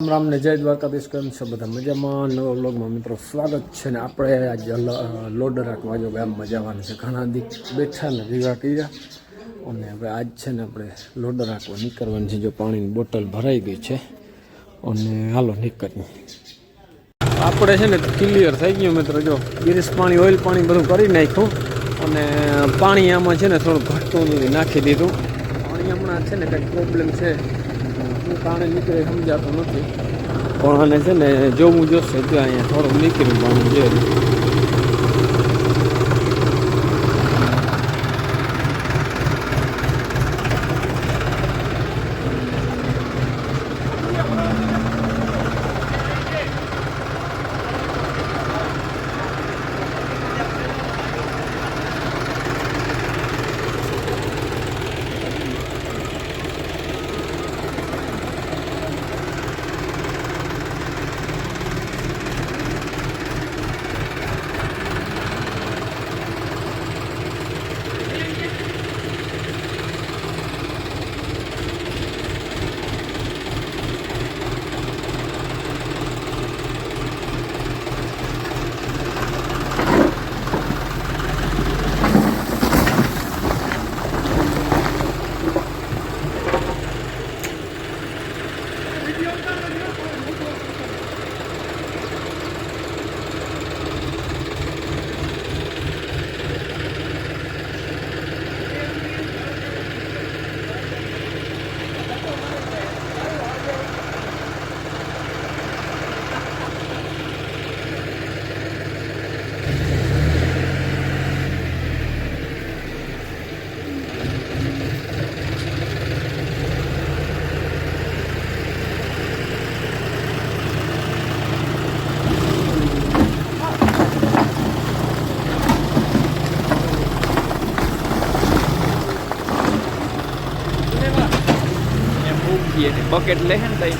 રામ રામ ને જય દ્વારકાધીશ. કેમ છે બધા? મજામાં? નવા વ્લોગમાં મિત્રો સ્વાગત છે. ને આપણે આજે લોડર રાખવા જો ગામમાં જવાનું છે. ઘણા દી બેઠા ને રીવા કર્યા અને હવે આજ છે ને આપણે લોડર રાખવા નીકળવાનું છે. જો પાણીની બોટલ ભરાઈ ગઈ છે અને હાલો નીકળીએ. આપણે છે ને ક્લિયર થઈ ગયું મિત્રો. જો ગિરીશ પાણી ઓઇલ પાણી બધું કરી નાખ્યું અને પાણી આમાં છે ને થોડું ઘટતું નાખી દીધું. પાણી હમણાં છે ને કંઈક પ્રોબ્લેમ છે, કારણે નીકળે સમજાતું નથી, પણ આને છે ને જોવું જોશે તો અહીંયા થોડું નીકળ્યું પાણી જોઈએ. બકેટ લે ને તઈ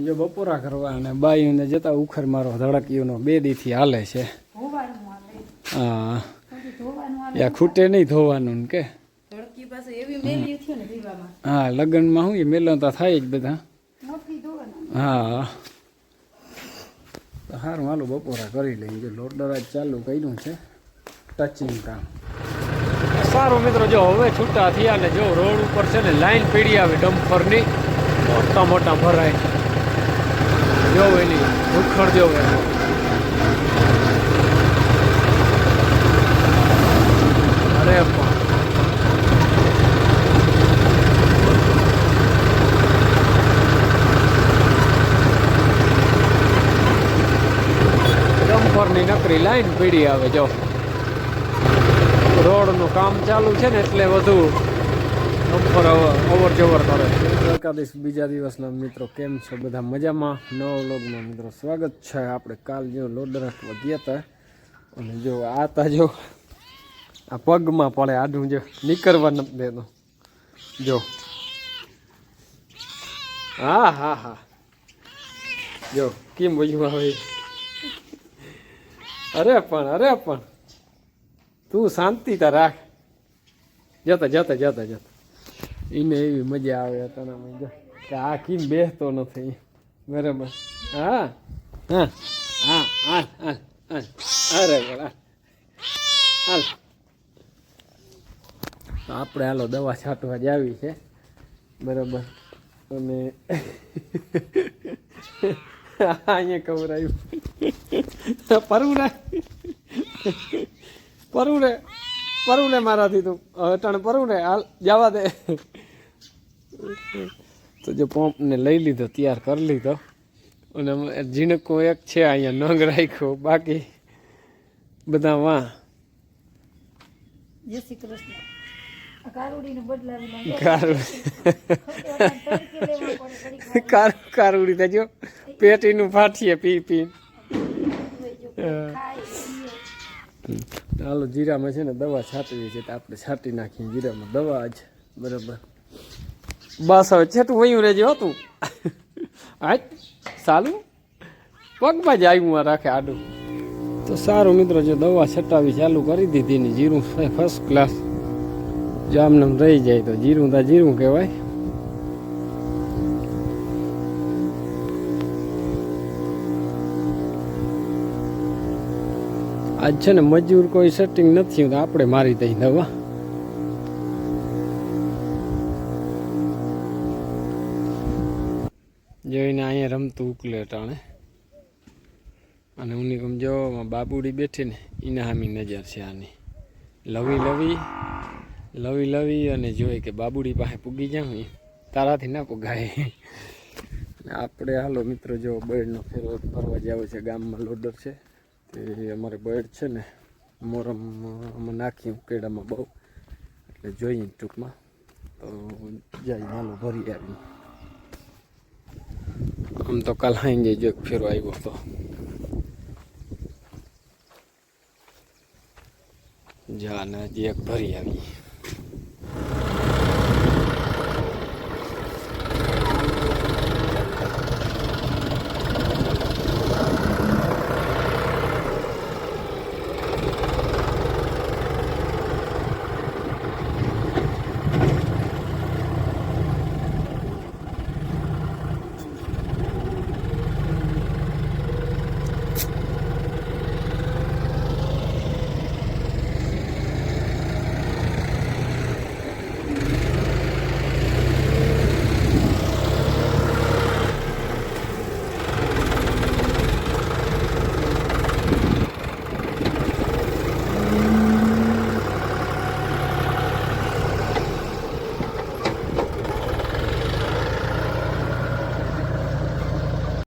જો બપોરા કરવા અને બાયુને જતા ઉખર મારો ધડકીઓનો 2 દીથી હાલે છે. હા યા ખૂટે નહીં ધોવાનું કે હા લગ્નમાં શું એ મેલતા થાય જ બધા. હા સારું હાલો બપોરા કરી લઈએ. જો લોડર જ ચાલુ કર્યું છે, ટચિંગ કામ. સારું મિત્રો, જો હવે છૂટા થયા ને જો રોડ ઉપર છે ને લાઈન પડી આવે ડમ્પરની, મોટા મોટા ભરાય. જો એની ભૂખડ જો અરે ડમ્પરની નકરી લાઈન પડી આવે. જો રોડનું કામ ચાલુ છે ને એટલે વધુ ડમ્પર અવર જવર કરે. દ્વારકાધીશ બીજા દિવસના મિત્રો કેમ છો બધા? મજામાં? નવા વ્લોગમાં મિત્રો સ્વાગત છે. આપણે કાલ જો લોડર રાખવા ગયા હતા અને જો આ તા જો આ પગમાં પડે આડું, જો નીકળવા નથી દેતો. જો હા હા હા જો કેમ બોલ્યું આવે. અરે પણ તું શાંતિ તા રાખ. જતા જતા જતા જતા એને એવી મજા આવે તણામાં જો કે આ કેમ બેસતો નથી. બરાબર. હા હા હા હાલ હાલ હાલ અરે હાલ. આપણે હાલો દવા છાંટવા જ આવી છે. બરાબર. અને અહીંયા કવરાયું પરવું રે પરવું ને મારાથી તું હવે તને પરવું ને હાલ જવા દે. તો જો પંપને લઈ લીધો, તૈયાર કરી લીધો, અને ઝીણકો એક છે અહીંયા નંગ રાખ્યો, બાકી બધા વાં. જય શ્રી કૃષ્ણ. કારુડીને બદલાવી કારુડી તો જો પેટીનું ફાટીએ પી પી. હાલો જીરામાં છે ને દવા છાંટવી છે, તો આપણે છાંટી નાખીએ જીરામાં દવા જ. બરાબર, બસ હવે છેટું વયું રહેજે હતું. હા સારું, પગમાં જ આવ્યું રાખે આડું. તો સારું મિત્રો, જો દવા છટાવી ચાલુ કરી દીધી ને જીરું ફર્સ્ટ ક્લાસ. જો આમને રહી જાય તો જીરું તા જીરું કહેવાય. આજ છે ને મજૂર કોઈ સેટિંગ નથી, તો આપણે મારી દઈ દવા. જોઈને અહીંયા રમતું ઉકલે ટાણે, અને ઉની કમ જો બાબુડી બેઠી ને એના હામી નજર છે આની. લવી લવી લવી લવી અને જોઈ કે બાબુડી પાસે પૂગી જાઉં, તારાથી ના પુગાય. આપણે હાલો મિત્રો, જો બળનો ફેરો ફરવા જાવ છે, ગામમાં લોડર છે, તે અમારે બળ છે ને મોરમમાં નાખી ઉકેડામાં બહુ, એટલે જોઈએ ટૂંકમાં તો જાય. હાલો ભરી આવી. આમ તો કાલ હાઈ જાય, જો ફેરો આવ્યો હતો. જા ને હજી એક ભરી આવી.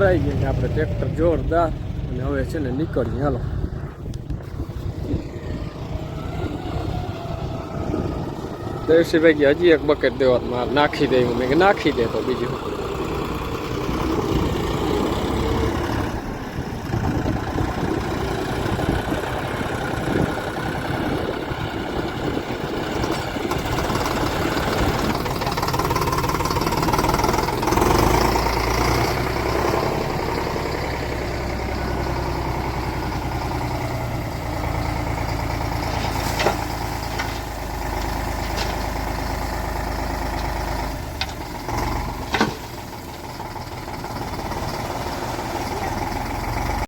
આવી ગઈ ને આપણે ટ્રેક્ટર જોરદાર, અને હવે છે ને નીકળીએ. હાલો દેવસીભાઈ હજી એક બકેટ દેવામાં નાખી દે. મેં નાખી દે તો બીજું